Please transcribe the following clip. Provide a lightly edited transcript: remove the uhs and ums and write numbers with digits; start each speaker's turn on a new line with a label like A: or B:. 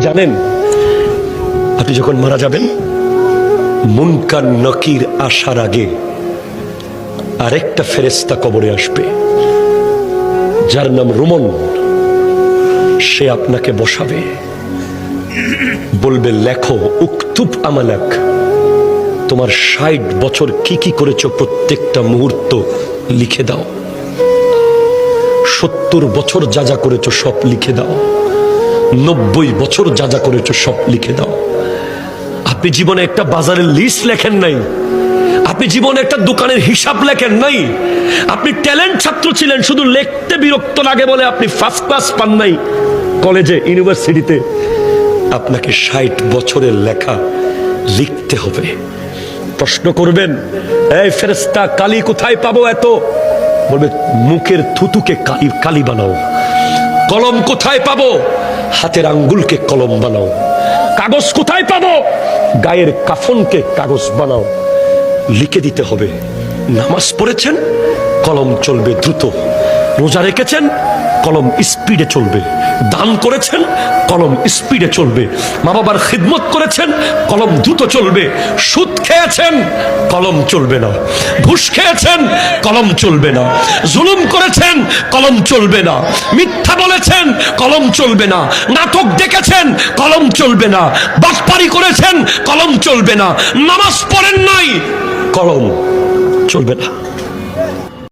A: জানেন, আপনি যখন মারা যাবেন, মুনকার নকির আসার আগে আরেকটা ফেরেশতা কবরে আসবে, যার নাম রুমন। সে আপনাকে বসাবে, বলবে লেখো, উকতুব আমালাক, তোমার ৬০ বছর কি কি করেছো প্রত্যেকটা মুহূর্ত লিখে দাও। ৭০ বছর যা যা করেছো সব লিখে দাও। ৯০ বছর যা যা করেছো সব লিখে দাও। আপনি জীবনে একটা বাজারের লিস্ট লেখেন নাই, আপনি জীবনে একটা দোকানের হিসাব লেখেন নাই, আপনি ট্যালেন্ট ছাত্র ছিলেন, শুধু লিখতে বিরক্ত লাগে বলে আপনি ফার্স্ট ক্লাস পান নাই কলেজে, ইউনিভার্সিটিতে। আপনাকে ৬০ বছরের লেখা লিখতে হবে। প্রশ্ন করবেন, এই ফেরেশতা, কালি কোথায় পাবো এত? বলবে, মুখের থুতুকে কালি বানাও। কলম কোথায় পাবো? হাতের আঙ্গুলকে কলম বানাও। কাগজ কোথায় পাবো? গায়ের কাফনকে কাগজ বানাও। লিখে দিতে হবে। নামাজ পড়েছেন, কলম চলবে দ্রুত। রোজা রেখেছেন, কলম স্পিডে চলবে। দান করেছেন, কলম স্পিডে চলবে। মা বাবার খিদমত করেছেন, কলম দ্রুত চলবে। সুদ খেয়েছেন, কলম চলবে না। ঘুষ খেয়েছেন, কলম চলবে না। জুলুম করেছেন, কলম চলবে না। মিথ্যা বলেছেন, কলম চলবে না। নাটক দেখেছেন, কলম চলবে না। বাটপারি করেছেন, কলম চলবে না। নামাজ পড়েন নাই, কলম চলবে না।